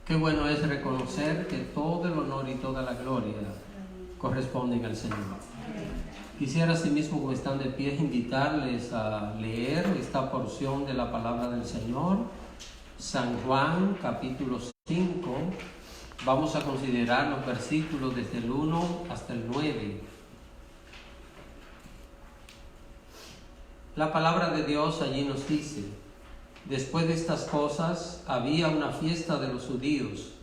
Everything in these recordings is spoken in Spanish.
Qué bueno es reconocer que todo el honor y toda la gloria corresponden al Señor. Quisiera asimismo, como están de pie, invitarles a leer esta porción de la palabra del Señor, San Juan, capítulo 5. Vamos a considerar los versículos desde el 1 hasta el 9. La palabra de Dios allí nos dice: después de estas cosas había una fiesta de los judíos,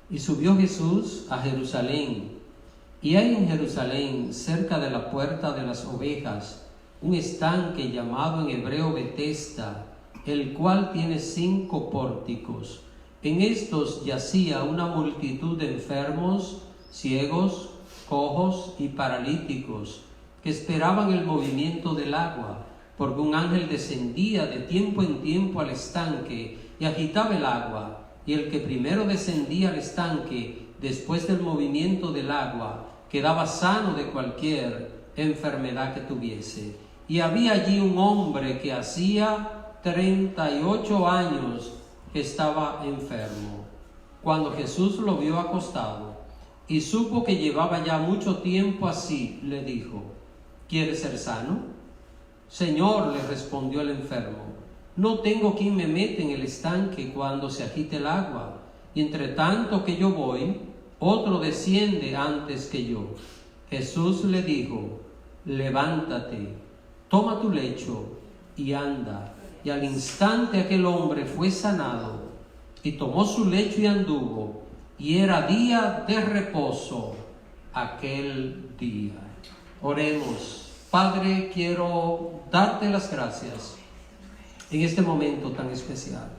y subió Jesús a Jerusalén. Y hay en Jerusalén, cerca de la puerta de las ovejas, un estanque llamado en hebreo Betesda, el cual tiene 5 pórticos. En estos yacía una multitud de enfermos, ciegos, cojos y paralíticos, que esperaban el movimiento del agua, porque un ángel descendía de tiempo en tiempo al estanque y agitaba el agua, y el que primero descendía al estanque, después del movimiento del agua, quedaba sano de cualquier enfermedad que tuviese. Y había allí un hombre que hacía 38 años que estaba enfermo. Cuando Jesús lo vio acostado y supo que llevaba ya mucho tiempo así, le dijo: ¿quieres ser sano? Señor, le respondió el enfermo, no tengo quien me mete en el estanque cuando se agite el agua, y entre tanto que yo voy, otro desciende antes que yo. Jesús le dijo: levántate, toma tu lecho y anda. Y al instante aquel hombre fue sanado, y tomó su lecho y anduvo, y era día de reposo aquel día. Oremos. Padre, quiero darte las gracias en este momento tan especial.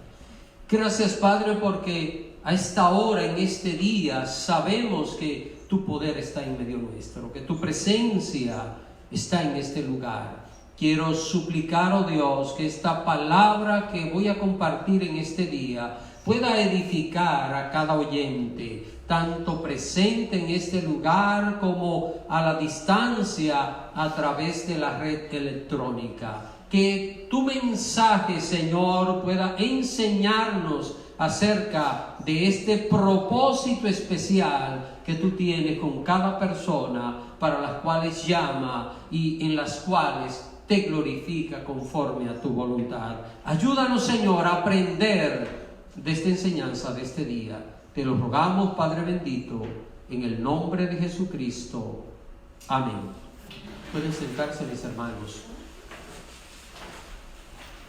Gracias, Padre, porque a esta hora, en este día, sabemos que tu poder está en medio nuestro, que tu presencia está en este lugar. Quiero suplicar, oh Dios, que esta palabra que voy a compartir en este día pueda edificar a cada oyente, tanto presente en este lugar como a la distancia a través de la red electrónica. Que tu mensaje, Señor, pueda enseñarnos acerca de este propósito especial que tú tienes con cada persona, para las cuales llama y en las cuales te glorifica conforme a tu voluntad. Ayúdanos, Señor, a aprender de esta enseñanza de este día. Te lo rogamos, Padre bendito, en el nombre de Jesucristo. Amén. Pueden sentarse, mis hermanos.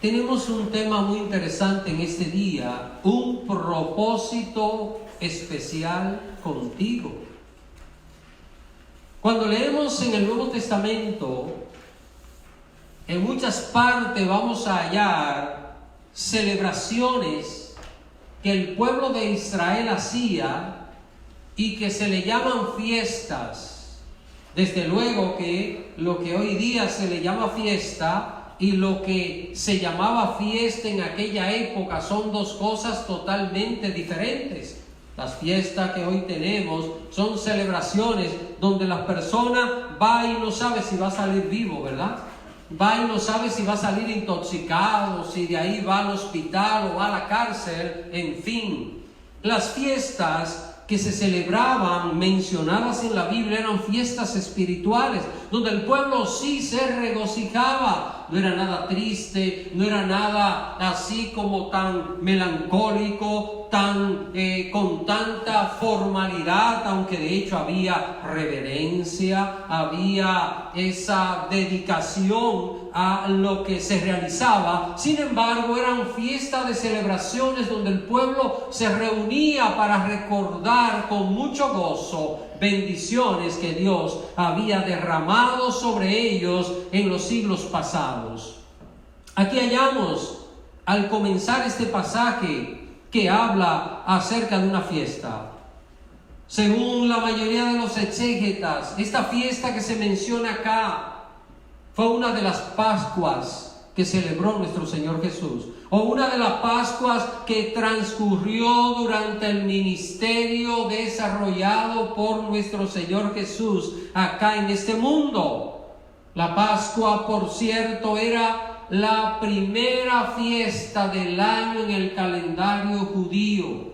Tenemos un tema muy interesante en este día: un propósito especial contigo. Cuando leemos en el Nuevo Testamento, en muchas partes vamos a hallar celebraciones que el pueblo de Israel hacía y que se le llaman fiestas. Desde luego que lo que hoy día se le llama fiesta y lo que se llamaba fiesta en aquella época son dos cosas totalmente diferentes. Las fiestas que hoy tenemos son celebraciones donde la persona va y no sabe si va a salir vivo, ¿verdad? Va y no sabe si va a salir intoxicado, si de ahí va al hospital o va a la cárcel, en fin. Las fiestas que se celebraban, mencionadas en la Biblia, eran fiestas espirituales, donde el pueblo sí se regocijaba. No era nada triste, no era nada así como tan melancólico, con tanta formalidad, aunque de hecho había reverencia, había esa dedicación a lo que se realizaba. Sin embargo, eran fiestas de celebraciones donde el pueblo se reunía para recordar con mucho gozo bendiciones que Dios había derramado sobre ellos en los siglos pasados. Aquí hallamos, al comenzar este pasaje, que habla acerca de una fiesta. Según la mayoría de los exégetas, esta fiesta que se menciona acá fue una de las Pascuas que celebró nuestro Señor Jesús, o una de las Pascuas que transcurrió durante el ministerio desarrollado por nuestro Señor Jesús acá en este mundo. La Pascua, por cierto, era la primera fiesta del año en el calendario judío.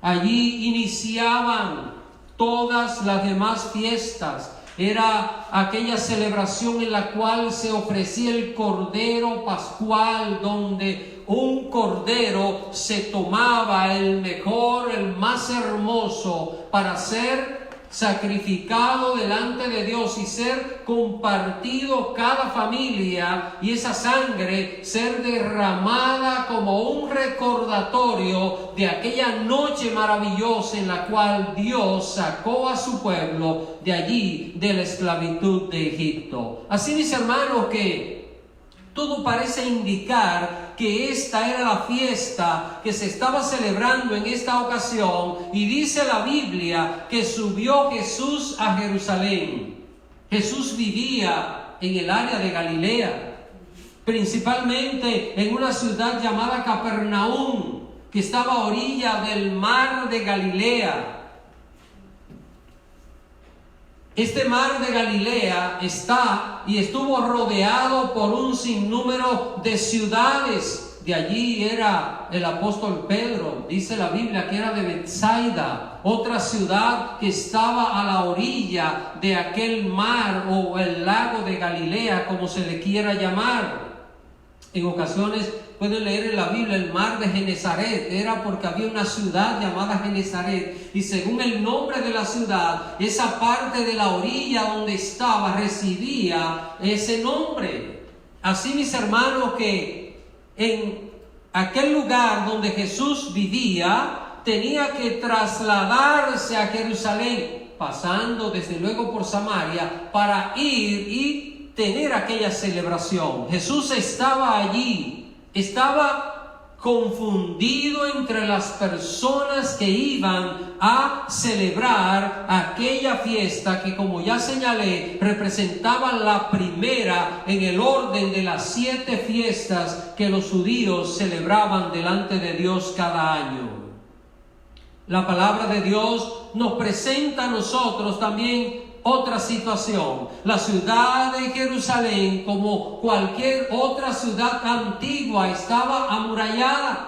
Allí iniciaban todas las demás fiestas. Era aquella celebración en la cual se ofrecía el cordero pascual, donde un cordero se tomaba el mejor, el más hermoso, para ser sacrificado delante de Dios y ser compartido cada familia, y esa sangre ser derramada como un recordatorio de aquella noche maravillosa en la cual Dios sacó a su pueblo de allí, de la esclavitud de Egipto. Así, mis hermanos, que todo parece indicar que esta era la fiesta que se estaba celebrando en esta ocasión, y dice la Biblia que subió Jesús a Jerusalén. Jesús vivía en el área de Galilea, principalmente en una ciudad llamada Capernaum, que estaba a orilla del mar de Galilea. Este mar de Galilea está y estuvo rodeado por un sinnúmero de ciudades. De allí era el apóstol Pedro, dice la Biblia que era de Betsaida, otra ciudad que estaba a la orilla de aquel mar o el lago de Galilea, como se le quiera llamar. En ocasiones pueden leer en la Biblia el mar de Genesaret, era porque había una ciudad llamada Genesaret, y según el nombre de la ciudad, esa parte de la orilla donde estaba recibía ese nombre. Así, mis hermanos, que en aquel lugar donde Jesús vivía, tenía que trasladarse a Jerusalén, pasando desde luego por Samaria, para ir y tener aquella celebración. Jesús estaba allí, estaba confundido entre las personas que iban a celebrar aquella fiesta que, como ya señalé, representaba la primera en el orden de las 7 fiestas que los judíos celebraban delante de Dios cada año. La palabra de Dios nos presenta a nosotros también otra situación. La ciudad de Jerusalén, como cualquier otra ciudad antigua, estaba amurallada.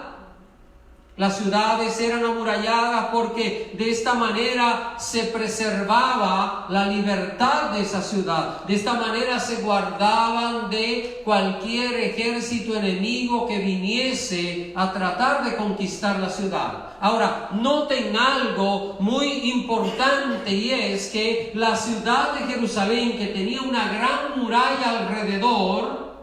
Las ciudades eran amuralladas porque de esta manera se preservaba la libertad de esa ciudad. De esta manera se guardaban de cualquier ejército enemigo que viniese a tratar de conquistar la ciudad. Ahora, noten algo muy importante, y es que la ciudad de Jerusalén, que tenía una gran muralla alrededor,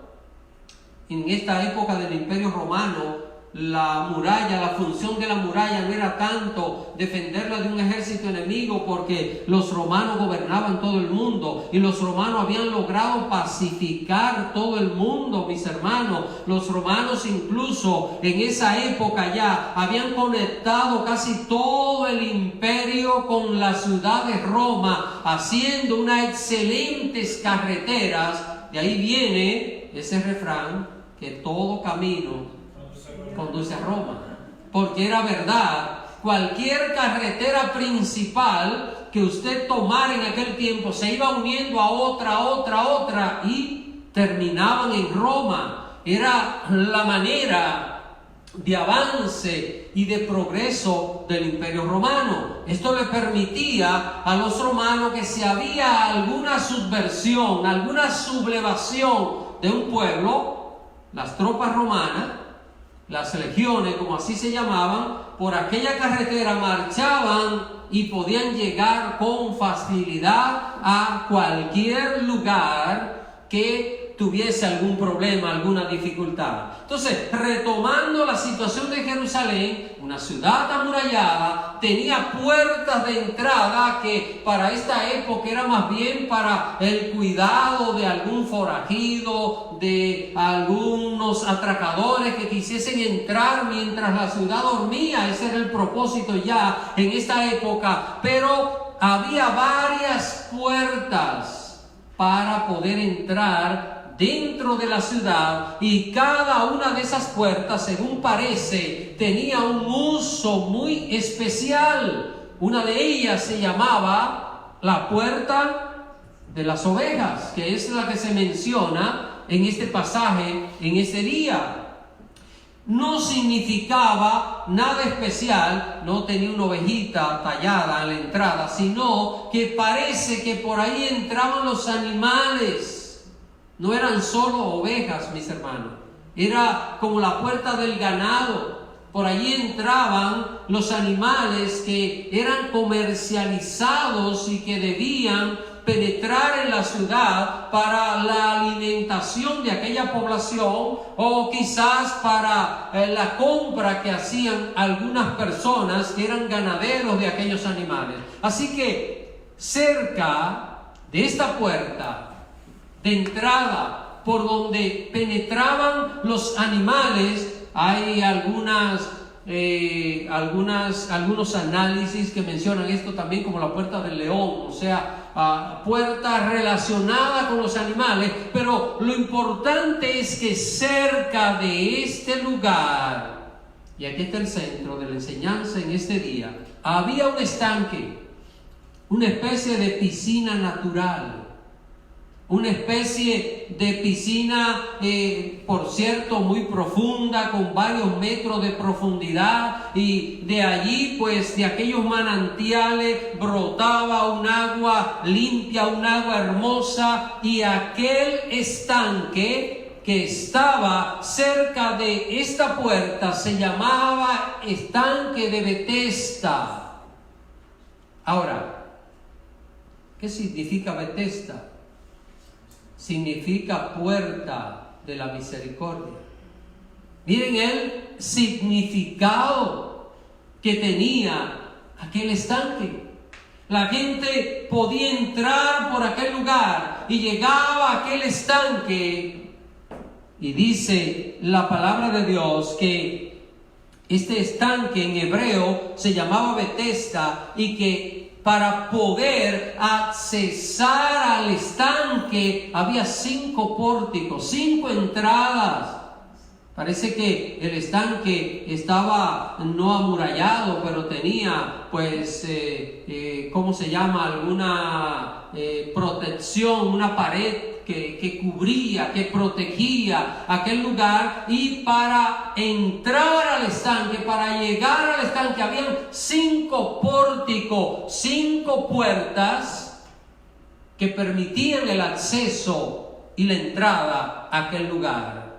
en esta época del Imperio Romano, la muralla, la función de la muralla no era tanto defenderla de un ejército enemigo, porque los romanos gobernaban todo el mundo y los romanos habían logrado pacificar todo el mundo, mis hermanos. Los romanos incluso en esa época ya habían conectado casi todo el imperio con la ciudad de Roma, haciendo unas excelentes carreteras. De ahí viene ese refrán que todo camino conduce a Roma, porque era verdad. Cualquier carretera principal que usted tomara en aquel tiempo se iba uniendo a otra y terminaban en Roma. Era la manera de avance y de progreso del Imperio Romano. Esto le permitía a los romanos que si había alguna subversión, alguna sublevación de un pueblo, las tropas romanas, las legiones, como así se llamaban, por aquella carretera marchaban y podían llegar con facilidad a cualquier lugar que tuviese algún problema, alguna dificultad. Entonces, retomando la situación de Jerusalén, una ciudad amurallada, tenía puertas de entrada que para esta época era más bien para el cuidado de algún forajido, de algunos atracadores que quisiesen entrar mientras la ciudad dormía. Ese era el propósito ya en esta época, pero había varias puertas para poder entrar dentro de la ciudad, y cada una de esas puertas, según parece, tenía un uso muy especial. Una de ellas se llamaba la puerta de las ovejas, que es la que se menciona en este pasaje, en este día. no significaba nada especial, no tenía una ovejita tallada a la entrada, sino que parece que por ahí entraban los animales. No eran solo ovejas, mis hermanos, era como la puerta del ganado. Por allí entraban los animales que eran comercializados y que debían penetrar en la ciudad para la alimentación de aquella población, o quizás para la compra que hacían algunas personas que eran ganaderos de aquellos animales. Así que cerca de esta puerta de entrada por donde penetraban los animales, hay algunos análisis que mencionan esto también como la puerta del león, o sea, puerta relacionada con los animales. Pero lo importante es que cerca de este lugar, y aquí está el centro de la enseñanza en este día, había un estanque, una especie de piscina natural. Una especie de piscina, por cierto, muy profunda, con varios metros de profundidad, y de allí, pues, de aquellos manantiales brotaba un agua limpia, un agua hermosa, y aquel estanque que estaba cerca de esta puerta se llamaba Estanque de Betesda. Ahora, ¿qué significa Betesda? Significa puerta de la misericordia. Miren el significado que tenía aquel estanque. La gente podía entrar por aquel lugar y llegaba a aquel estanque, y dice la palabra de Dios que este estanque en hebreo se llamaba Betesda, y que para poder accesar al estanque había 5 pórticos, 5 entradas. Parece que el estanque estaba no amurallado, pero tenía, pues, ¿cómo se llama? Alguna protección, una pared que cubría, que protegía aquel lugar. Y para entrar al estanque, para llegar al estanque, habían 5 pórticos, 5 puertas que permitían el acceso y la entrada a aquel lugar.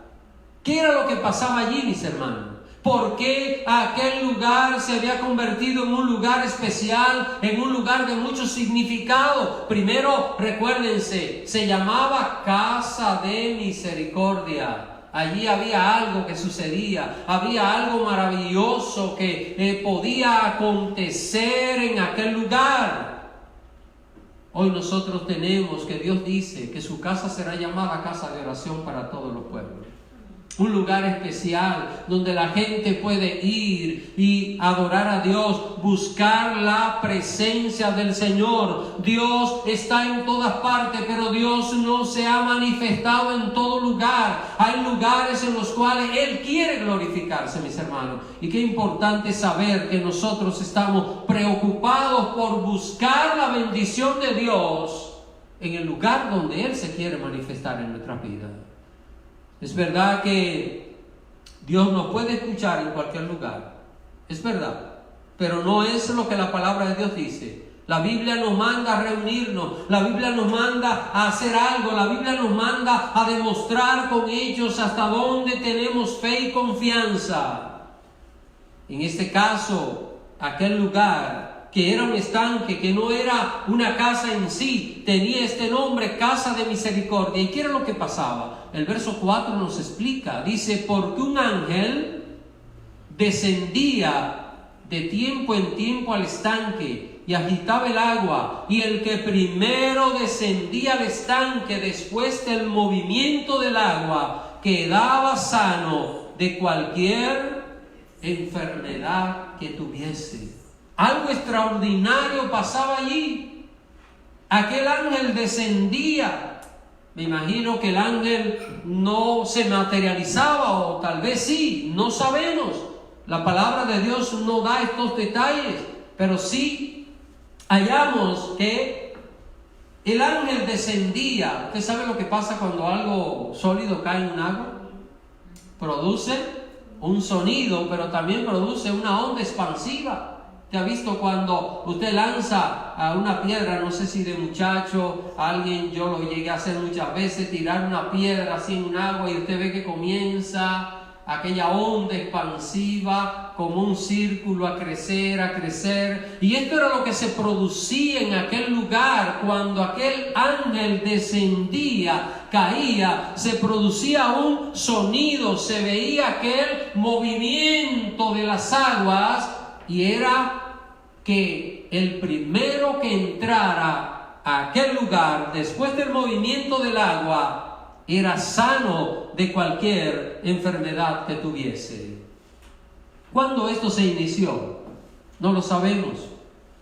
¿Qué era lo que pasaba allí, mis hermanos? ¿Por qué aquel lugar se había convertido en un lugar especial, en un lugar de mucho significado? Primero, recuérdense, se llamaba Casa de Misericordia. Allí había algo que sucedía, había algo maravilloso que podía acontecer en aquel lugar. Hoy nosotros tenemos que Dios dice que su casa será llamada casa de oración para todos los pueblos. Un lugar especial donde la gente puede ir y adorar a Dios, buscar la presencia del Señor. Dios está en todas partes, pero Dios no se ha manifestado en todo lugar. Hay lugares en los cuales Él quiere glorificarse, mis hermanos. Y qué importante saber que nosotros estamos preocupados por buscar la bendición de Dios en el lugar donde Él se quiere manifestar en nuestra vida. Es verdad que Dios nos puede escuchar en cualquier lugar, es verdad, pero no es lo que la palabra de Dios dice. La Biblia nos manda a reunirnos, la Biblia nos manda a hacer algo, la Biblia nos manda a demostrar con hechos hasta dónde tenemos fe y confianza. En este caso, aquel lugar que era un estanque, que no era una casa en sí, tenía este nombre, Casa de Misericordia. ¿Y qué era lo que pasaba? El verso 4 nos explica, dice, porque un ángel descendía de tiempo en tiempo al estanque y agitaba el agua, y el que primero descendía al estanque después del movimiento del agua quedaba sano de cualquier enfermedad que tuviese. Algo extraordinario pasaba allí. Aquel ángel descendía. Me imagino que el ángel no se materializaba, o tal vez sí, no sabemos. La palabra de Dios no da estos detalles, pero sí hallamos que el ángel descendía. ¿Usted sabe lo que pasa cuando algo sólido cae en un agua? Produce un sonido, pero también produce una onda expansiva. ¿Te ha visto cuando usted lanza a una piedra, no sé si de muchacho, alguien, yo lo llegué a hacer muchas veces, tirar una piedra así en un agua y usted ve que comienza aquella onda expansiva como un círculo a crecer, y esto era lo que se producía en aquel lugar cuando aquel ángel descendía, caía, se producía un sonido, se veía aquel movimiento de las aguas, y era que el primero que entrara a aquel lugar después del movimiento del agua era sano de cualquier enfermedad que tuviese. ¿Cuándo esto se inició? No lo sabemos.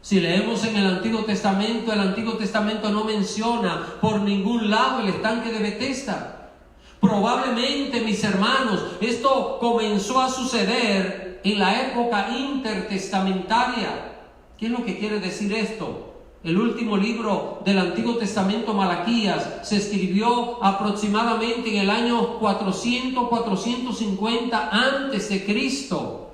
Si leemos en el Antiguo Testamento no menciona por ningún lado el estanque de Betesda. Probablemente, mis hermanos, esto comenzó a suceder en la época intertestamentaria. ¿Qué es lo que quiere decir esto? El último libro del Antiguo Testamento, Malaquías, se escribió aproximadamente en el año 400-450 antes de Cristo.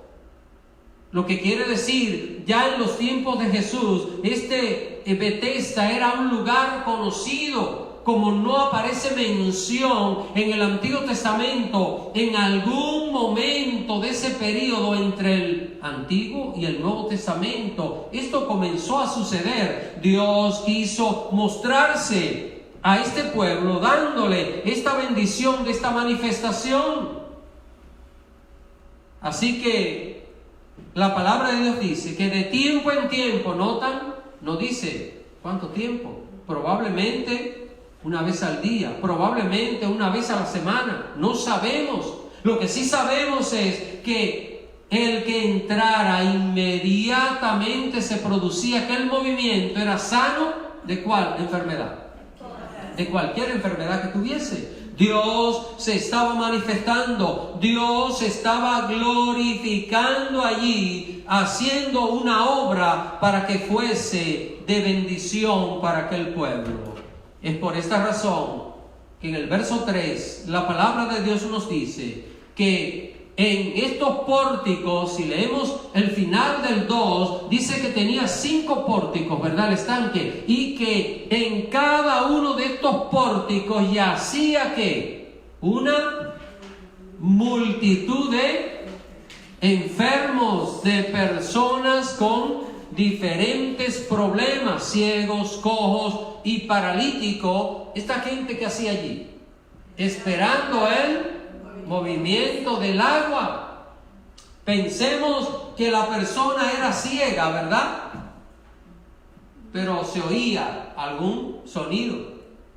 Lo que quiere decir, ya en los tiempos de Jesús, Betesda era un lugar conocido. Como no aparece mención en el Antiguo Testamento, en algún momento de ese periodo entre el Antiguo y el Nuevo Testamento, esto comenzó a suceder. Dios quiso mostrarse a este pueblo dándole esta bendición de esta manifestación. Así que la palabra de Dios dice que de tiempo en tiempo, ¿notan? No dice cuánto tiempo, probablemente una vez al día, probablemente una vez a la semana, no sabemos. Lo que sí sabemos es que el que entrara inmediatamente se producía aquel movimiento, era sano ¿de cuál enfermedad? De cualquier enfermedad que tuviese. Dios se estaba manifestando, Dios estaba glorificando allí, haciendo una obra para que fuese de bendición para aquel pueblo. Es por esta razón que en el verso 3 la palabra de Dios nos dice que en estos pórticos, si leemos el final del 2, dice que tenía 5 pórticos, ¿verdad? El estanque, y que en cada uno de estos pórticos yacía ¿qué? Una multitud de enfermos, de personas con diferentes problemas, ciegos, cojos y paralíticos. Esta gente que hacía allí, esperando el movimiento del agua. Pensemos que la persona era ciega, ¿verdad? Pero se oía algún sonido,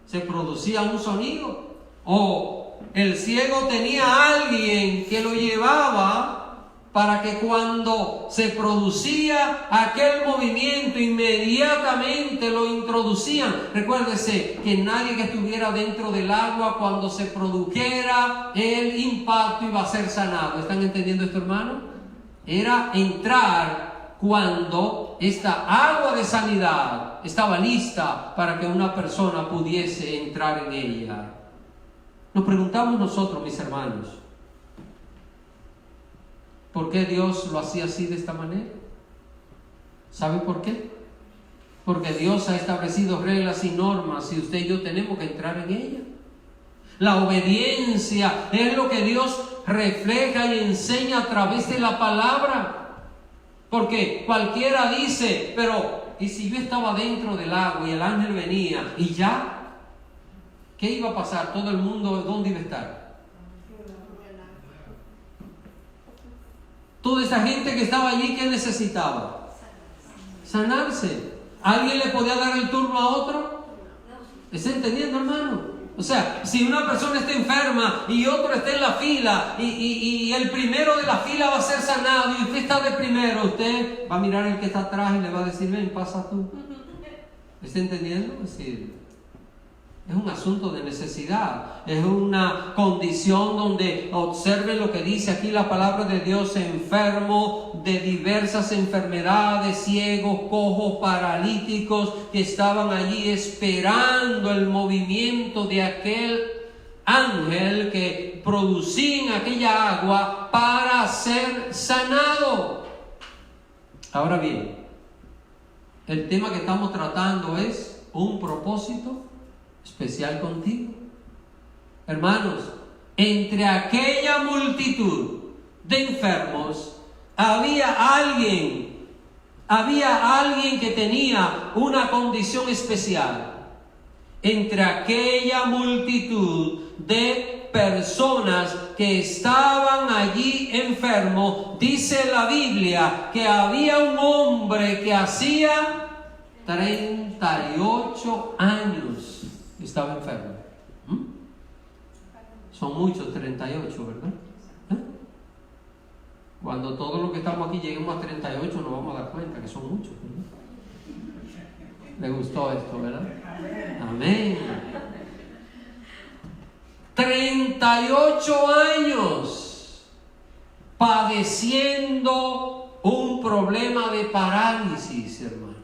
se producía un sonido, o el ciego tenía a alguien que lo llevaba para que cuando se producía aquel movimiento inmediatamente lo introducían. Recuérdese que nadie que estuviera dentro del agua, cuando se produjera el impacto, iba a ser sanado. ¿Están entendiendo esto, hermano? Era entrar cuando esta agua de sanidad estaba lista para que una persona pudiese entrar en ella. Nos preguntamos nosotros, mis hermanos, ¿por qué Dios lo hacía así, de esta manera? ¿Sabe por qué? Porque Dios ha establecido reglas y normas y usted y yo tenemos que entrar en ellas. La obediencia es lo que Dios refleja y enseña a través de la palabra. Porque cualquiera dice, pero ¿y si yo estaba dentro del agua y el ángel venía y ya? ¿Qué iba a pasar? Todo el mundo, ¿dónde iba a estar? Toda esa gente que estaba allí, ¿qué necesitaba? Sanarse. ¿Alguien le podía dar el turno a otro? ¿Está entendiendo, hermano? O sea, si una persona está enferma y otro está en la fila y el primero de la fila va a ser sanado y usted está de primero, usted va a mirar el que está atrás y le va a decir, ven, pasa tú. ¿Está entendiendo? Es decir, es un asunto de necesidad, es una condición donde observen lo que dice aquí la palabra de Dios: enfermo de diversas enfermedades, ciegos, cojos, paralíticos, que estaban allí esperando el movimiento de aquel ángel que producía en aquella agua para ser sanado. Ahora bien, el tema que estamos tratando es un propósito especial contigo. Hermanos, entre aquella multitud de enfermos había alguien que tenía una condición especial. Entre aquella multitud de personas que estaban allí enfermos, dice la Biblia que había un hombre que hacía 38 años estaba enfermo. Son muchos 38, ¿verdad? Cuando todos los que estamos aquí lleguemos a 38 nos vamos a dar cuenta que son muchos, ¿verdad? ¿Le gustó esto, verdad? Amén. 38 años padeciendo un problema de parálisis, hermano.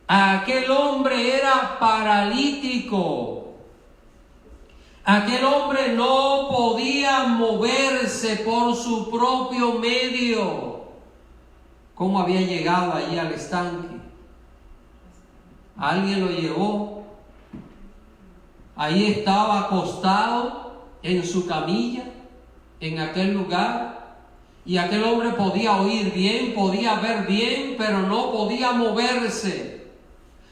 Aquel hombre era paralítico. Aquel hombre no podía moverse por su propio medio. ¿Cómo había llegado allí al estanque? Alguien lo llevó. Ahí estaba acostado en su camilla, en aquel lugar. Y aquel hombre podía oír bien, podía ver bien, pero no podía moverse.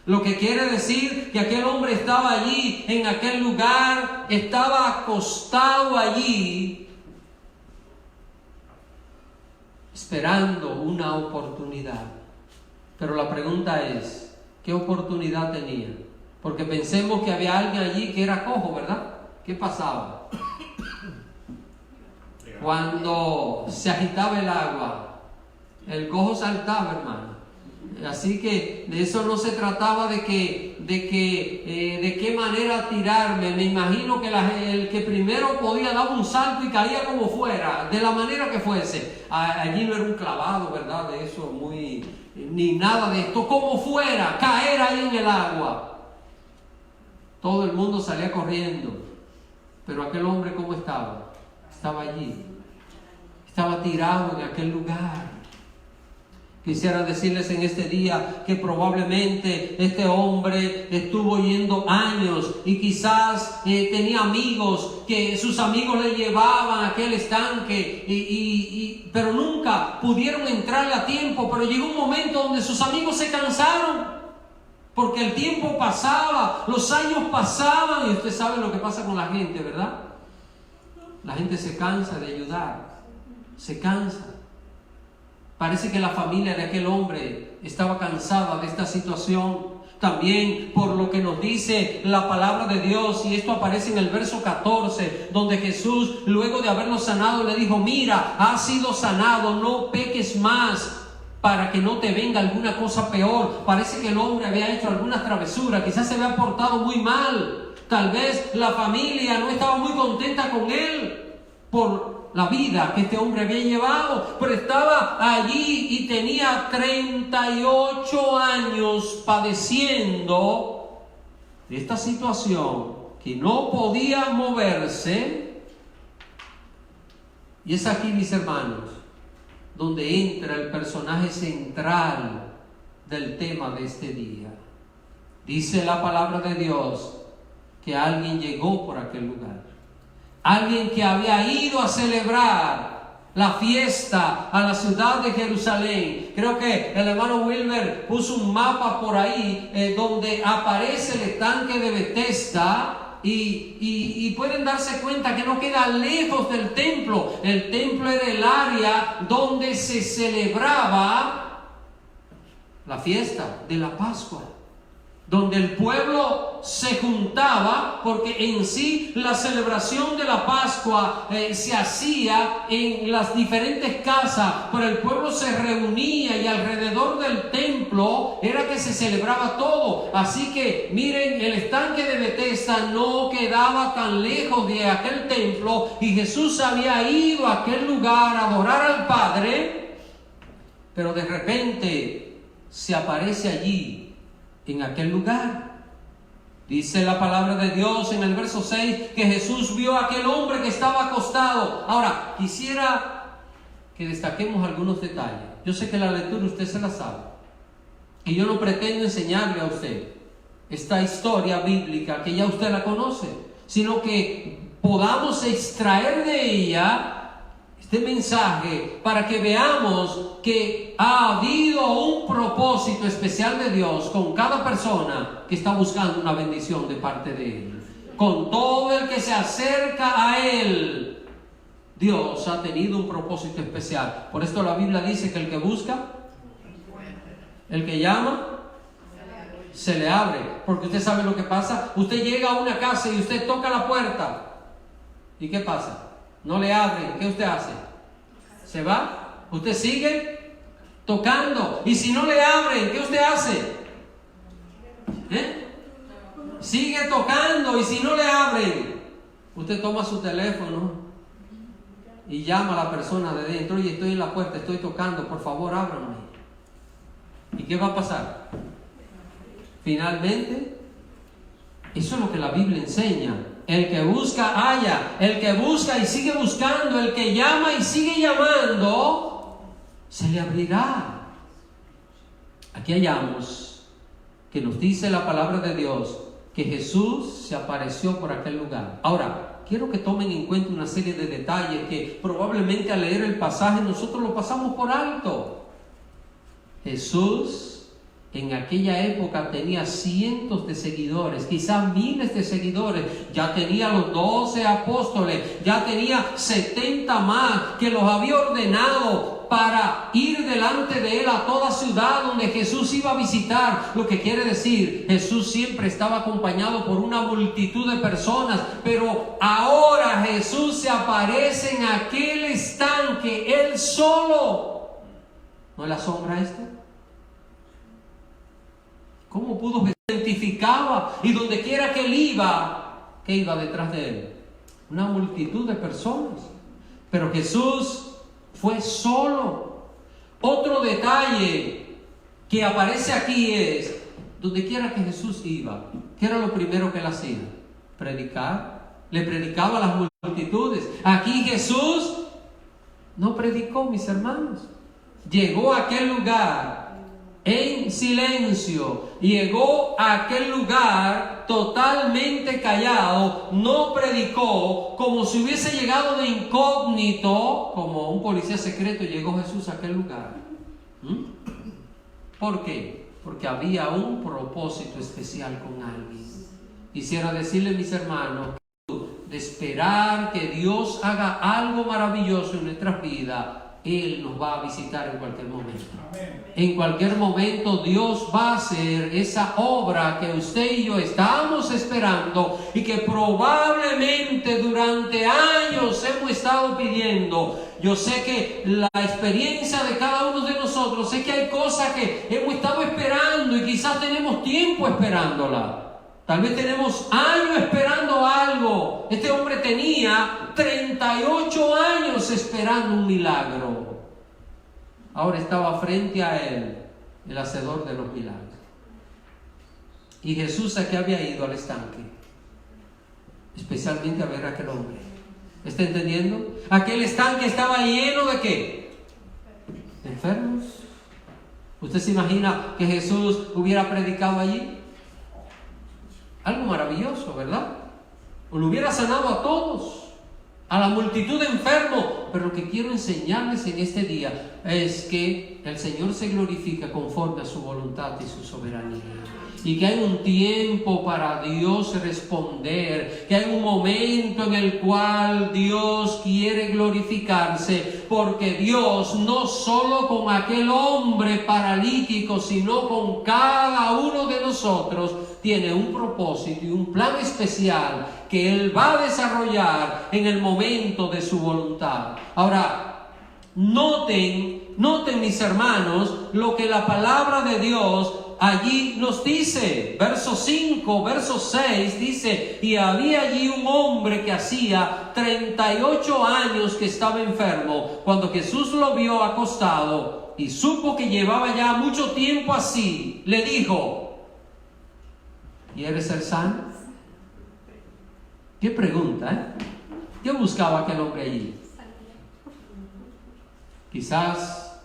Lo que quiere decir que aquel hombre estaba allí, en aquel lugar, estaba acostado allí, esperando una oportunidad. Pero la pregunta es, ¿qué oportunidad tenía? Porque pensemos que había alguien allí que era cojo, ¿verdad? ¿Qué pasaba? Cuando se agitaba el agua, el cojo saltaba, hermano. Así que de eso no se trataba de qué manera tirarme. Me imagino que el que primero podía dar un salto y caía como fuera, de la manera que fuese. Allí no era un clavado, ¿verdad? De eso ni nada de esto. Como fuera, caer ahí en el agua. Todo el mundo salía corriendo. Pero aquel hombre, ¿cómo estaba? Estaba allí. Estaba tirado en aquel lugar. Quisiera decirles en este día que probablemente este hombre estuvo yendo años y quizás tenía amigos, que sus amigos le llevaban a aquel estanque, pero nunca pudieron entrarle a tiempo. Pero llegó un momento donde sus amigos se cansaron, porque el tiempo pasaba, los años pasaban, y usted sabe lo que pasa con la gente, ¿verdad? La gente se cansa de ayudar, se cansa. Parece que la familia de aquel hombre estaba cansada de esta situación. También por lo que nos dice la palabra de Dios, y esto aparece en el verso 14, donde Jesús, luego de haberlo sanado, le dijo: mira, has sido sanado, no peques más, para que no te venga alguna cosa peor. Parece que el hombre había hecho algunas travesuras, quizás se había portado muy mal. Tal vez la familia no estaba muy contenta con él por la vida que este hombre había llevado, pero estaba allí y tenía 38 años padeciendo de esta situación, que no podía moverse. Y es aquí, mis hermanos, donde entra el personaje central del tema de este día. Dice la palabra de Dios que alguien llegó por aquel lugar. Alguien que había ido a celebrar la fiesta a la ciudad de Jerusalén. Creo que el hermano Wilmer puso un mapa por ahí donde aparece el estanque de Betesda, y pueden darse cuenta que no queda lejos del templo. El templo era el área donde se celebraba la fiesta de la Pascua, donde el pueblo se juntaba, porque en sí la celebración de la Pascua se hacía en las diferentes casas, pero el pueblo se reunía y alrededor del templo era que se celebraba todo. Así que miren, el estanque de Betesda no quedaba tan lejos de aquel templo, y Jesús había ido a aquel lugar a adorar al Padre, pero de repente se aparece allí, en aquel lugar. Dice la palabra de Dios en el verso 6 que Jesús vio a aquel hombre que estaba acostado. Ahora, quisiera que destaquemos algunos detalles. Yo sé que la lectura usted se la sabe. Y yo no pretendo enseñarle a usted esta historia bíblica que ya usted la conoce, sino que podamos extraer de ella este mensaje para que veamos que ha habido un propósito especial de Dios con cada persona que está buscando una bendición de parte de Él. Con todo el que se acerca a Él, Dios ha tenido un propósito especial. Por esto la Biblia dice que el que busca, el que llama, se le abre. Porque usted sabe lo que pasa. Usted llega a una casa y usted toca la puerta. ¿Y qué pasa? No le abren. ¿Qué usted hace? ¿Se va? Usted sigue tocando. Y si no le abren, ¿qué usted hace? Sigue tocando. Y si no le abren, usted toma su teléfono y llama a la persona de dentro. Oye, estoy en la puerta, estoy tocando, por favor ábranme. ¿Y qué va a pasar? Finalmente, eso es lo que la Biblia enseña. El que busca, halla. El que busca y sigue buscando. El que llama y sigue llamando, se le abrirá. Aquí hallamos que nos dice la palabra de Dios que Jesús se apareció por aquel lugar. Ahora, quiero que tomen en cuenta una serie de detalles que probablemente al leer el pasaje nosotros lo pasamos por alto. Jesús en aquella época tenía cientos de seguidores, quizás miles de seguidores. Ya tenía los 12 apóstoles, ya tenía 70 más que los había ordenado para ir delante de él a toda ciudad donde Jesús iba a visitar. Lo que quiere decir, Jesús siempre estaba acompañado por una multitud de personas, pero ahora Jesús se aparece en aquel estanque, él solo. ¿No le asombra esto? ¿Cómo pudo? Identificaba, y donde quiera que él iba, ¿qué iba detrás de él? Una multitud de personas. Pero Jesús fue solo. Otro detalle que aparece aquí es, donde quiera que Jesús iba, ¿qué era lo primero que él hacía? Predicar. Le predicaba a las multitudes. Aquí Jesús no predicó, mis hermanos. Llegó a aquel lugar en silencio, llegó a aquel lugar totalmente callado, no predicó, como si hubiese llegado de incógnito, como un policía secreto llegó Jesús a aquel lugar. ¿Por qué? Porque había un propósito especial con alguien. Quisiera decirle, mis hermanos, de esperar que Dios haga algo maravilloso en nuestras vidas, Él nos va a visitar en cualquier momento. Amén. En cualquier momento Dios va a hacer esa obra que usted y yo estamos esperando y que probablemente durante años hemos estado pidiendo. Yo sé que la experiencia de cada uno de nosotros, sé que hay cosas que hemos estado esperando y quizás tenemos tiempo esperándola. Tal vez tenemos años esperando algo. Este hombre tenía 38 años esperando un milagro. Ahora estaba frente a él el hacedor de los milagros. Y Jesús aquí había ido al estanque, especialmente a ver a aquel hombre. ¿Está entendiendo? Aquel estanque estaba lleno de ¿qué? Enfermos. ¿Usted se imagina que Jesús hubiera predicado allí? Algo maravilloso, ¿verdad? O lo hubiera sanado a todos, a la multitud de enfermos. Pero lo que quiero enseñarles en este día es que el Señor se glorifica conforme a su voluntad y su soberanía. Y que hay un tiempo para Dios responder, que hay un momento en el cual Dios quiere glorificarse, porque Dios no solo con aquel hombre paralítico, sino con cada uno de nosotros tiene un propósito y un plan especial que Él va a desarrollar en el momento de su voluntad. Ahora, noten mis hermanos lo que la palabra de Dios allí nos dice. Verso 5, verso 6 dice: y había allí un hombre que hacía 38 años que estaba enfermo. Cuando Jesús lo vio acostado y supo que llevaba ya mucho tiempo así, le dijo: ¿Quieres ser sano? Qué pregunta, ¿eh? ¿Qué buscaba aquel hombre allí? Quizás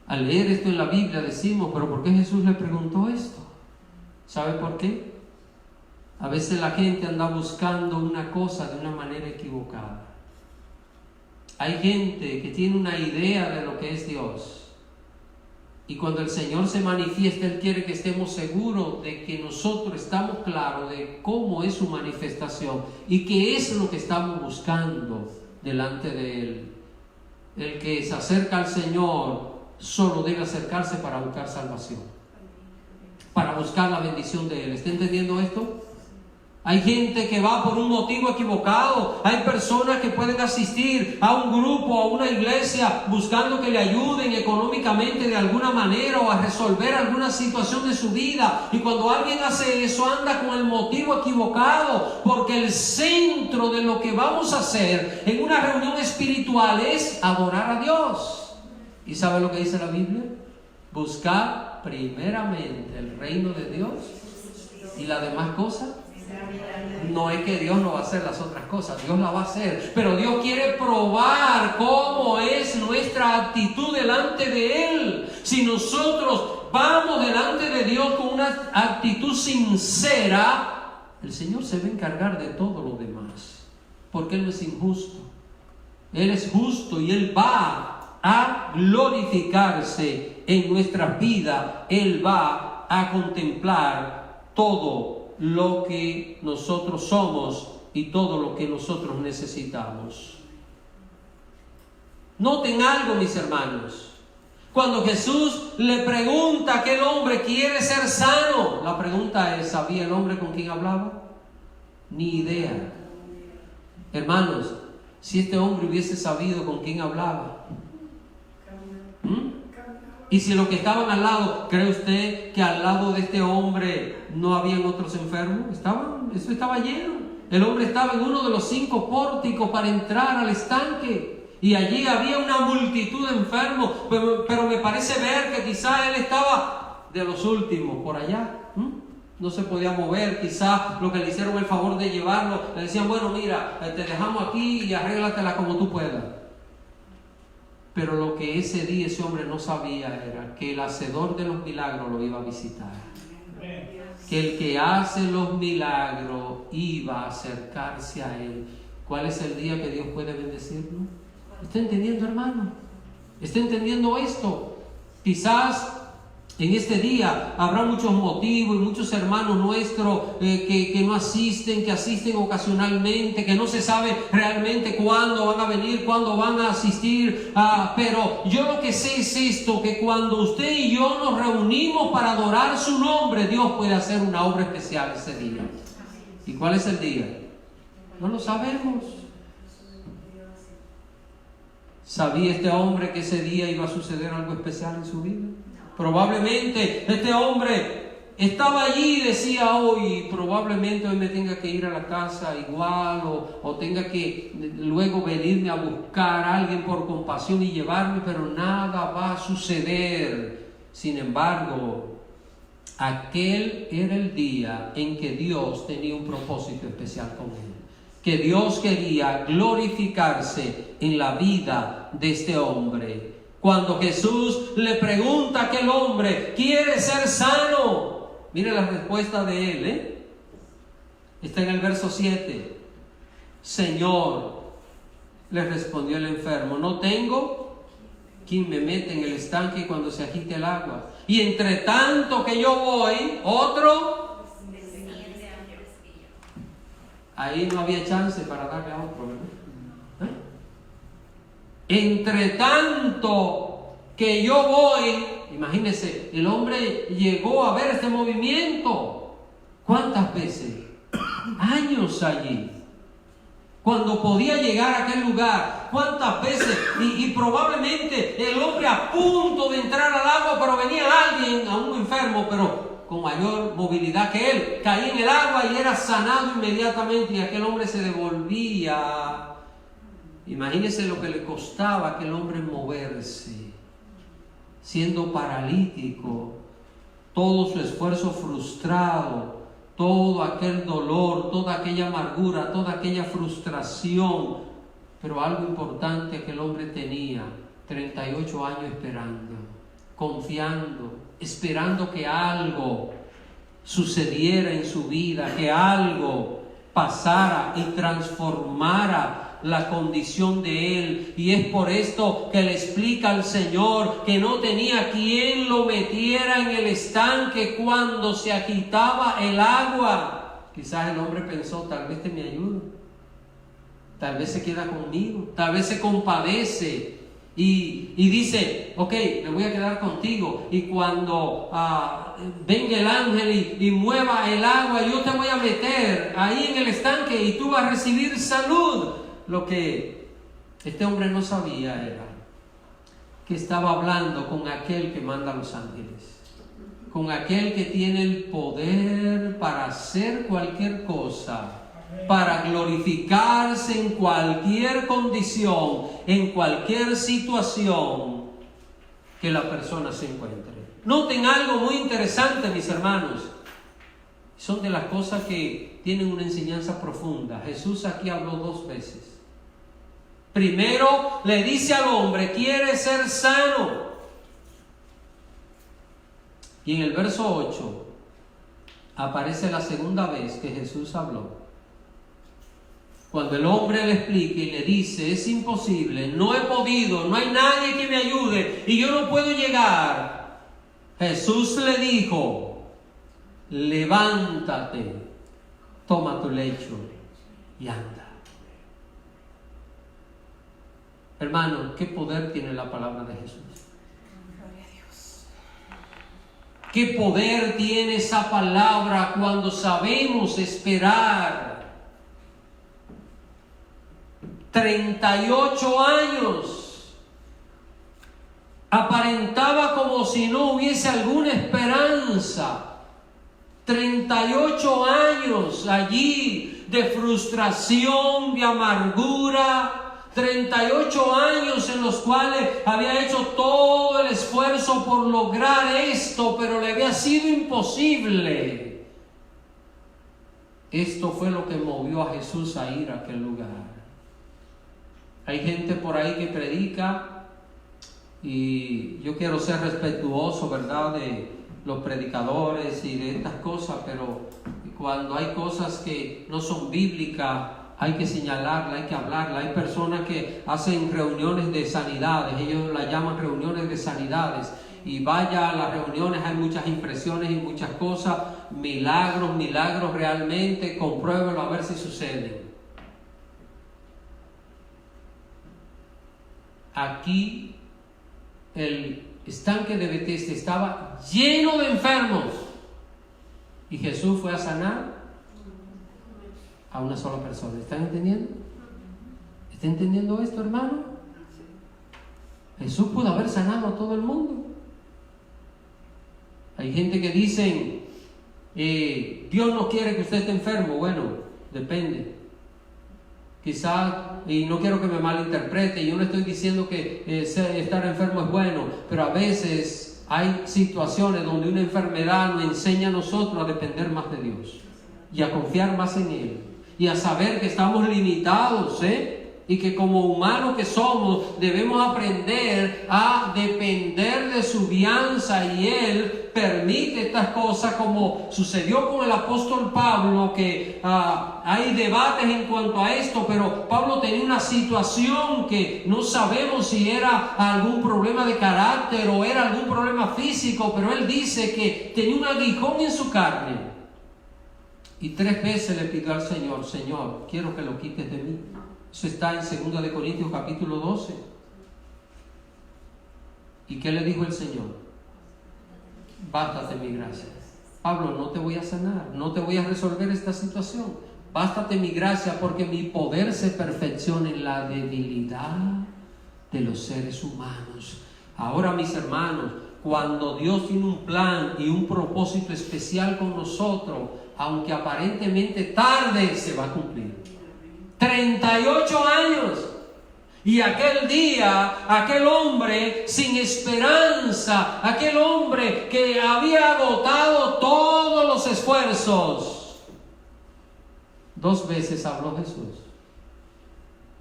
al leer esto en la Biblia decimos, ¿pero por qué Jesús le preguntó esto? ¿Sabe por qué? A veces la gente anda buscando una cosa de una manera equivocada. Hay gente que tiene una idea de lo que es Dios. Y cuando el Señor se manifiesta, Él quiere que estemos seguros de que nosotros estamos claros de cómo es su manifestación y qué es lo que estamos buscando delante de Él. El que se acerca al Señor solo debe acercarse para buscar salvación, para buscar la bendición de Él. ¿Está entendiendo esto? Hay gente que va por un motivo equivocado. Hay personas que pueden asistir a un grupo, a una iglesia, buscando que le ayuden económicamente de alguna manera o a resolver alguna situación de su vida. Y cuando alguien hace eso, anda con el motivo equivocado, porque el centro de lo que vamos a hacer en una reunión espiritual es adorar a Dios. ¿Y sabe lo que dice la Biblia? Buscar primeramente el reino de Dios y las demás cosas. No es que Dios no va a hacer las otras cosas, Dios la va a hacer, pero Dios quiere probar cómo es nuestra actitud delante de Él. Si nosotros vamos delante de Dios con una actitud sincera, el Señor se va a encargar de todo lo demás, porque Él no es injusto, Él es justo y Él va a glorificarse en nuestra vida. Él va a contemplar todo lo que nosotros somos y todo lo que nosotros necesitamos. Noten algo, mis hermanos. Cuando Jesús le pregunta a aquel hombre, ¿quiere ser sano? La pregunta es, ¿sabía el hombre con quién hablaba? Ni idea. Hermanos, si este hombre hubiese sabido con quién hablaba, y si los que estaban al lado, ¿cree usted que al lado de este hombre no habían otros enfermos? Eso estaba lleno. El hombre estaba en uno de los 5 pórticos para entrar al estanque, y allí había una multitud de enfermos, pero me parece ver que quizá él estaba de los últimos por allá. No se podía mover. Quizá lo que le hicieron el favor de llevarlo, le decían, bueno, mira, te dejamos aquí y arréglatela como tú puedas. Pero lo que ese día ese hombre no sabía era que el hacedor de los milagros lo iba a visitar. Que el que hace los milagros iba a acercarse a él. ¿Cuál es el día que Dios puede bendecirlo? ¿Está entendiendo, hermano? ¿Está entendiendo esto? Quizás en este día habrá muchos motivos y muchos hermanos nuestros que no asisten, que asisten ocasionalmente, que no se sabe realmente cuándo van a venir, cuándo van a asistir. Pero yo lo que sé es esto, que cuando usted y yo nos reunimos para adorar su nombre, Dios puede hacer una obra especial ese día. ¿Y cuál es el día? No lo sabemos. ¿Sabía este hombre que ese día iba a suceder algo especial en su vida? Probablemente este hombre estaba allí y decía, hoy probablemente hoy me tenga que ir a la casa igual, o tenga que luego venirme a buscar a alguien por compasión y llevarme, pero nada va a suceder. Sin embargo, aquel era el día en que Dios tenía un propósito especial con él, que Dios quería glorificarse en la vida de este hombre. Cuando Jesús le pregunta a aquel hombre, ¿quiere ser sano? Mire la respuesta de él, está en el verso 7. Señor, le respondió el enfermo, no tengo quien me mete en el estanque cuando se agite el agua. Y entre tanto que yo voy, otro. Ahí no había chance para darle a otro, ¿verdad? Entre tanto que yo voy, imagínense, el hombre llegó a ver este movimiento. ¿Cuántas veces? Años allí. Cuando podía llegar a aquel lugar, ¿cuántas veces? Y probablemente el hombre a punto de entrar al agua, pero venía alguien, a un enfermo, pero con mayor movilidad que él, caía en el agua y era sanado inmediatamente, y aquel hombre se devolvía. Imagínese lo que le costaba a aquel hombre moverse, siendo paralítico. todo su esfuerzo frustrado, todo aquel dolor, toda aquella amargura, toda aquella frustración. Pero algo importante que el hombre tenía, 38 años esperando, confiando, esperando que algo sucediera en su vida, que algo pasara y transformara la condición de él. Y es por esto que le explica al Señor que no tenía quien lo metiera en el estanque cuando se agitaba el agua. Quizás el hombre pensó, tal vez te me ayuda, tal vez se queda conmigo, tal vez se compadece y dice, ok, me voy a quedar contigo, y cuando venga el ángel y mueva el agua, yo te voy a meter ahí en el estanque y tú vas a recibir salud. Lo que este hombre no sabía era que estaba hablando con aquel que manda a los ángeles, con aquel que tiene el poder para hacer cualquier cosa, para glorificarse en cualquier condición, en cualquier situación que la persona se encuentre. Noten algo muy interesante, mis hermanos. Son de las cosas que tienen una enseñanza profunda. Jesús aquí habló 2 veces. Primero le dice al hombre, quiere ser sano. Y en el verso 8 aparece la segunda vez que Jesús habló. Cuando el hombre le explica y le dice, es imposible, no he podido, no hay nadie que me ayude y yo no puedo llegar. Jesús le dijo, levántate, toma tu lecho y anda. Hermano, ¿qué poder tiene la palabra de Jesús? Gloria a Dios. ¿Qué poder tiene esa palabra cuando sabemos esperar? 38 años. Aparentaba como si no hubiese alguna esperanza. 38 años allí de frustración, de amargura. 38 años en los cuales había hecho todo el esfuerzo por lograr esto, pero le había sido imposible. Esto fue lo que movió a Jesús a ir a aquel lugar. Hay gente por ahí que predica, y yo quiero ser respetuoso, ¿verdad?, de los predicadores y de estas cosas, pero cuando hay cosas que no son bíblicas, hay que señalarla, hay que hablarla. Hay personas que hacen reuniones de sanidades, ellos las llaman reuniones de sanidades, y vaya a las reuniones, hay muchas impresiones y muchas cosas, milagros realmente, compruébelo a ver si suceden. Aquí el estanque de Betesda estaba lleno de enfermos y Jesús fue a sanar a una sola persona. ¿Están entendiendo? ¿Está entendiendo esto, hermano? Jesús pudo haber sanado a todo el mundo. Hay gente que dicen, Dios no quiere que usted esté enfermo. Bueno, depende. Quizás, y no quiero que me malinterprete, yo no estoy diciendo que estar enfermo es bueno, pero a veces hay situaciones donde una enfermedad nos enseña a nosotros a depender más de Dios y a confiar más en Él y a saber que estamos limitados, y que como humanos que somos debemos aprender a depender de su guianza, y Él permite estas cosas, como sucedió con el apóstol Pablo, que hay debates en cuanto a esto, pero Pablo tenía una situación que no sabemos si era algún problema de carácter o era algún problema físico, pero él dice que tenía un aguijón en su carne y 3 veces le pidió al Señor, Señor, quiero que lo quites de mí. Eso está en 2 Corintios capítulo 12. ¿Y qué le dijo el Señor? Bástate mi gracia. Pablo, no te voy a sanar, no te voy a resolver esta situación. Bástate mi gracia, porque mi poder se perfecciona en la debilidad de los seres humanos. Ahora, mis hermanos, cuando Dios tiene un plan y un propósito especial con nosotros, aunque aparentemente tarde, se va a cumplir. 38 años. Y aquel día, aquel hombre sin esperanza, aquel hombre que había agotado todos los esfuerzos, 2 veces habló Jesús.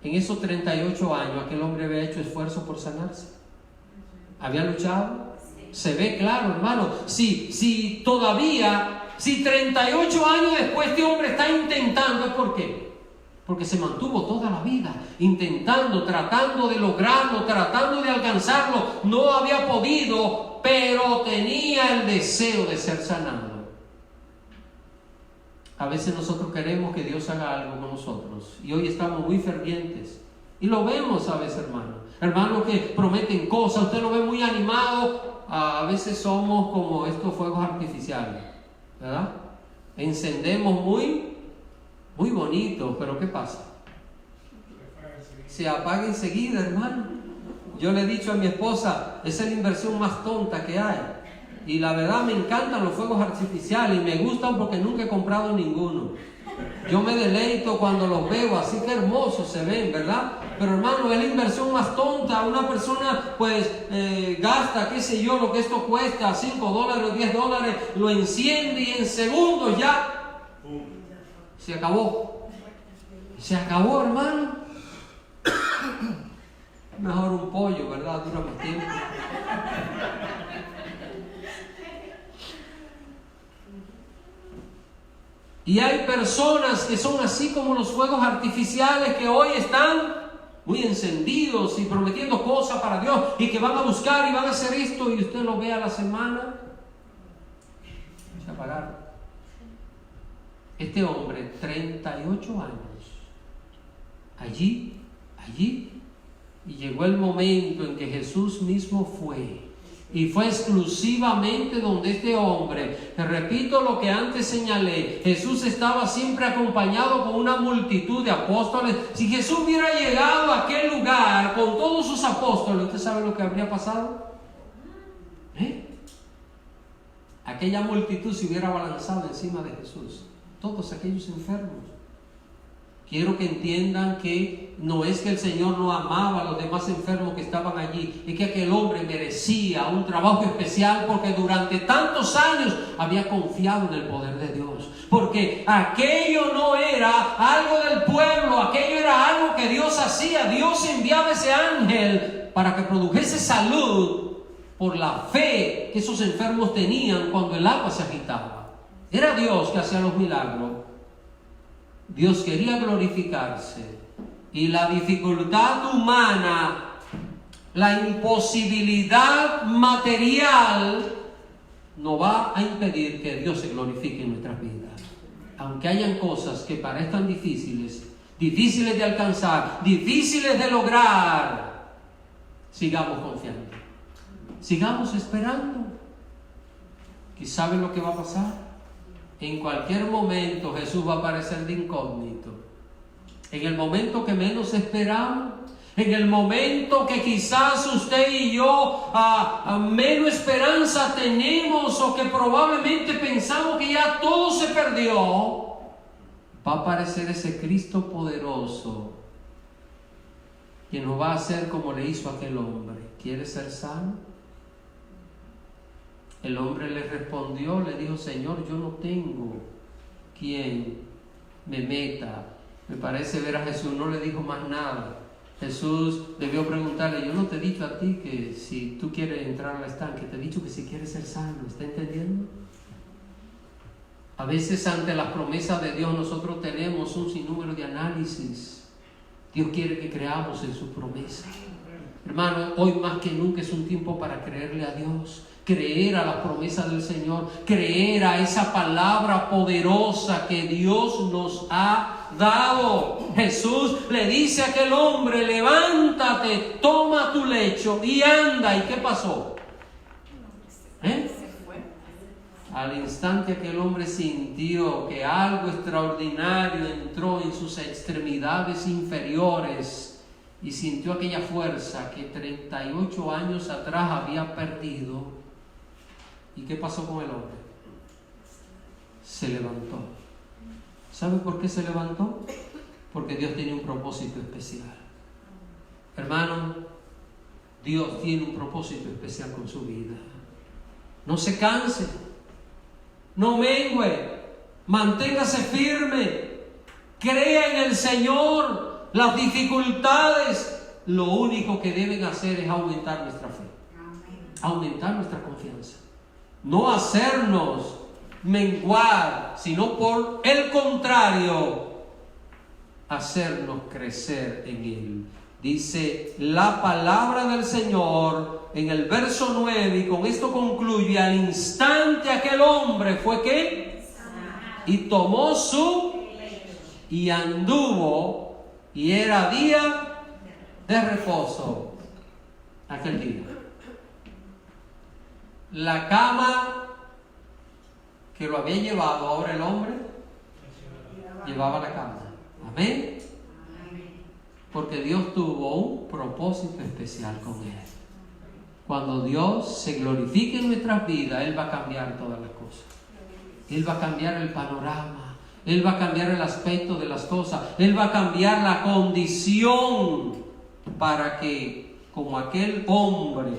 En esos 38 años, aquel hombre había hecho esfuerzo por sanarse. ¿Había luchado? Se ve claro, hermano. Si 38 años después este hombre está intentando, ¿es por qué? Porque se mantuvo toda la vida intentando, tratando de lograrlo, tratando de alcanzarlo. No había podido, pero tenía el deseo de ser sanado. A veces nosotros queremos que Dios haga algo con nosotros y hoy estamos muy fervientes y lo vemos a veces, hermanos que prometen cosas, usted lo ve muy animado. A veces somos como estos fuegos artificiales, ¿verdad? Encendemos muy bonito, pero ¿qué pasa? Se apaga enseguida, hermano. Yo le he dicho a mi esposa, esa es la inversión más tonta que hay. Y la verdad me encantan los fuegos artificiales y me gustan porque nunca he comprado ninguno. Yo me deleito cuando los veo, así que hermosos se ven, ¿verdad? Pero hermano, es la inversión más tonta. Una persona pues gasta, qué sé yo, lo que esto cuesta, $5 o $10, lo enciende y en segundos ya se acabó. Se acabó, hermano. Mejor un pollo, ¿verdad? Dura más tiempo. Y hay personas que son así como los fuegos artificiales que hoy están muy encendidos y prometiendo cosas para Dios y que van a buscar y van a hacer esto y usted lo ve a la semana, se apagaron. Este hombre, 38 años, allí, y llegó el momento en que Jesús mismo fue. Y fue exclusivamente donde este hombre, te repito lo que antes señalé, Jesús estaba siempre acompañado con una multitud de apóstoles. Si Jesús hubiera llegado a aquel lugar con todos sus apóstoles, ¿usted sabe lo que habría pasado? Aquella multitud se hubiera abalanzado encima de Jesús, todos aquellos enfermos. Quiero que entiendan que no es que el Señor no amaba a los demás enfermos que estaban allí, es que aquel hombre merecía un trabajo especial porque durante tantos años había confiado en el poder de Dios. Porque aquello no era algo del pueblo, aquello era algo que Dios hacía. Dios enviaba ese ángel para que produjese salud por la fe que esos enfermos tenían cuando el agua se agitaba. Era Dios que hacía los milagros. Dios quería glorificarse y la dificultad humana, la imposibilidad material no va a impedir que Dios se glorifique en nuestras vidas. Aunque hayan cosas que parezcan difíciles de alcanzar, difíciles de lograr, sigamos confiando, sigamos esperando. ¿Y saben lo que va a pasar? En cualquier momento Jesús va a aparecer de incógnito. En el momento que menos esperamos, en el momento que quizás usted y yo menos esperanza tenemos o que probablemente pensamos que ya todo se perdió, va a aparecer ese Cristo poderoso que nos va a hacer como le hizo a aquel hombre. ¿Quiere ser sano? El hombre le respondió, le dijo: Señor, yo no tengo quien me meta. Me parece ver a Jesús, no le dijo más nada. Jesús debió preguntarle: yo no te he dicho a ti que si tú quieres entrar al estanque, te he dicho que si quieres ser sano. ¿Está entendiendo? A veces ante las promesas de Dios nosotros tenemos un sinnúmero de análisis. Dios quiere que creamos en sus promesas. Hermano, hoy más que nunca es un tiempo para creerle a Dios. Creer a las promesas del Señor, creer a esa palabra poderosa que Dios nos ha dado. Jesús le dice a aquel hombre: levántate, toma tu lecho y anda. ¿Y qué pasó? Al instante aquel hombre sintió que algo extraordinario entró en sus extremidades inferiores y sintió aquella fuerza que 38 años atrás había perdido. ¿Y qué pasó con el hombre? Se levantó. ¿Sabe por qué se levantó? Porque Dios tenía un propósito especial. Hermano, Dios tiene un propósito especial con su vida. No se canse, no mengue, manténgase firme, crea en el Señor. Las dificultades, lo único que deben hacer es aumentar nuestra fe, aumentar nuestra confianza, no hacernos menguar, sino por el contrario, hacernos crecer en Él. Dice la palabra del Señor en el verso 9, y con esto concluye: al instante aquel hombre fue ¿qué? Y tomó su y anduvo, y era día de reposo aquel día. La cama que lo había llevado, ahora el hombre llevaba la cama. Amén. Porque Dios tuvo un propósito especial con él. Cuando Dios se glorifique en nuestras vidas, Él va a cambiar todas las cosas. Él va a cambiar el panorama. Él va a cambiar el aspecto de las cosas. Él va a cambiar la condición para que, como aquel hombre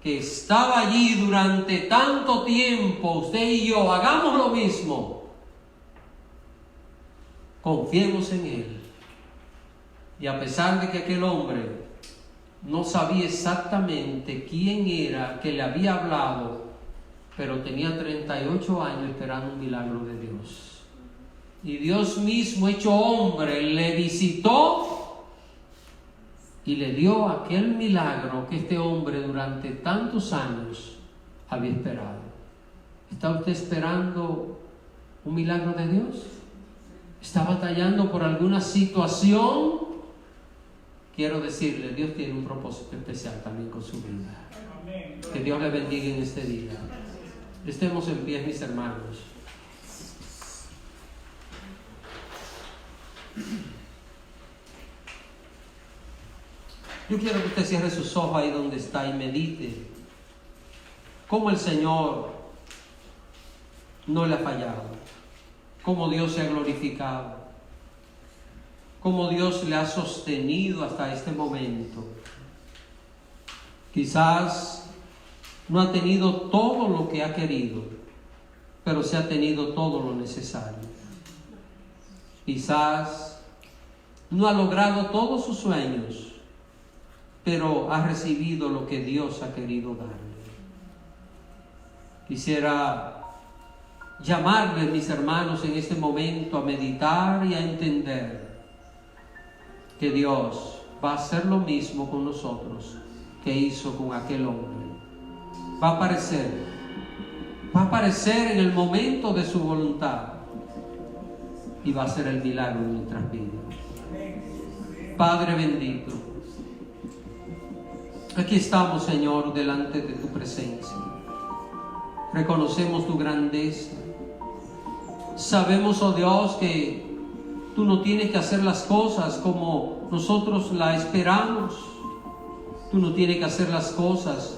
que estaba allí durante tanto tiempo, usted y yo hagamos lo mismo. Confiemos en Él. Y a pesar de que aquel hombre no sabía exactamente quién era que le había hablado, pero tenía 38 años esperando un milagro de Dios. Y Dios mismo, hecho hombre, le visitó y le dio aquel milagro que este hombre durante tantos años había esperado. ¿Está usted esperando un milagro de Dios? ¿Está batallando por alguna situación? Quiero decirle, Dios tiene un propósito especial también con su vida. Que Dios le bendiga en este día. Estemos en pie, mis hermanos. Yo quiero que usted cierre sus ojos ahí donde está y medite cómo el Señor no le ha fallado, cómo Dios se ha glorificado, cómo Dios le ha sostenido hasta este momento. Quizás no ha tenido todo lo que ha querido, pero se ha tenido todo lo necesario. Quizás no ha logrado todos sus sueños, pero ha recibido lo que Dios ha querido darle. Quisiera llamarles, mis hermanos, en este momento a meditar y a entender que Dios va a hacer lo mismo con nosotros que hizo con aquel hombre. Va a aparecer en el momento de su voluntad y va a hacer el milagro en nuestras vidas. Padre bendito, aquí estamos, Señor, delante de tu presencia. Reconocemos tu grandeza. Sabemos, oh Dios, que tú no tienes que hacer las cosas como nosotros la esperamos. Tú no tienes que hacer las cosas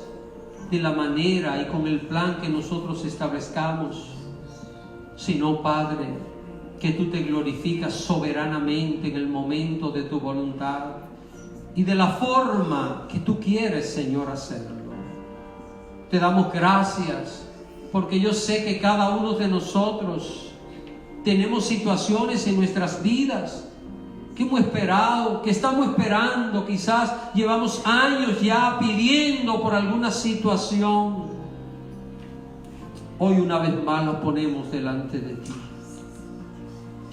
de la manera y con el plan que nosotros establezcamos, sino, Padre, que tú te glorificas soberanamente en el momento de tu voluntad y de la forma que tú quieres, Señor, hacerlo. Te damos gracias porque yo sé que cada uno de nosotros tenemos situaciones en nuestras vidas que hemos esperado, que estamos esperando, quizás llevamos años ya pidiendo por alguna situación. Hoy una vez más lo ponemos delante de ti.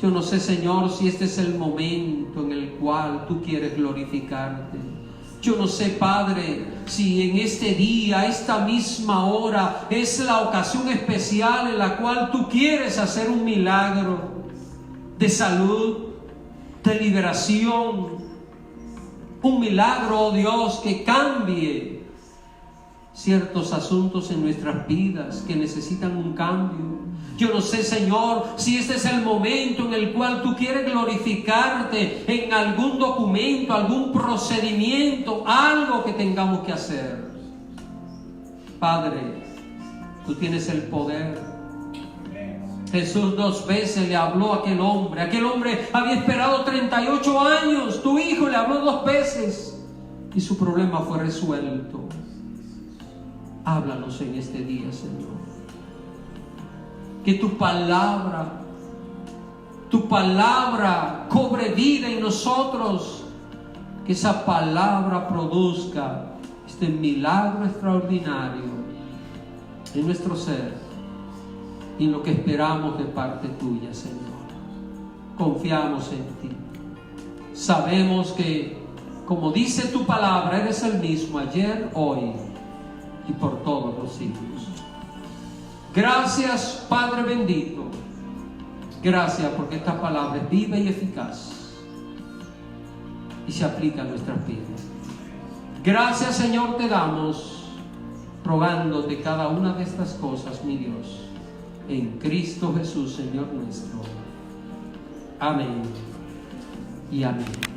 Yo no sé, Señor, si este es el momento en el cual tú quieres glorificarte. Yo no sé, Padre, si en este día, esta misma hora, es la ocasión especial en la cual tú quieres hacer un milagro de salud, de liberación, un milagro, oh Dios, que cambie ciertos asuntos en nuestras vidas que necesitan un cambio. Yo no sé, Señor, si este es el momento en el cual tú quieres glorificarte en algún documento, algún procedimiento, algo que tengamos que hacer. Padre, tú tienes el poder. Jesús 2 veces le habló a aquel hombre. Aquel hombre había esperado 38 años. Tu hijo le habló 2 veces. y su problema fue resuelto. Háblanos en este día, Señor. Que tu palabra cobre vida en nosotros. Que esa palabra produzca este milagro extraordinario en nuestro ser y en lo que esperamos de parte tuya, Señor. Confiamos en ti. Sabemos que, como dice tu palabra, eres el mismo ayer, hoy y por todos los siglos. Gracias, Padre bendito. Gracias porque esta palabra es viva y eficaz y se aplica a nuestras vidas. Gracias, Señor, te damos, rogándote cada una de estas cosas, mi Dios, en Cristo Jesús, Señor nuestro. Amén y amén.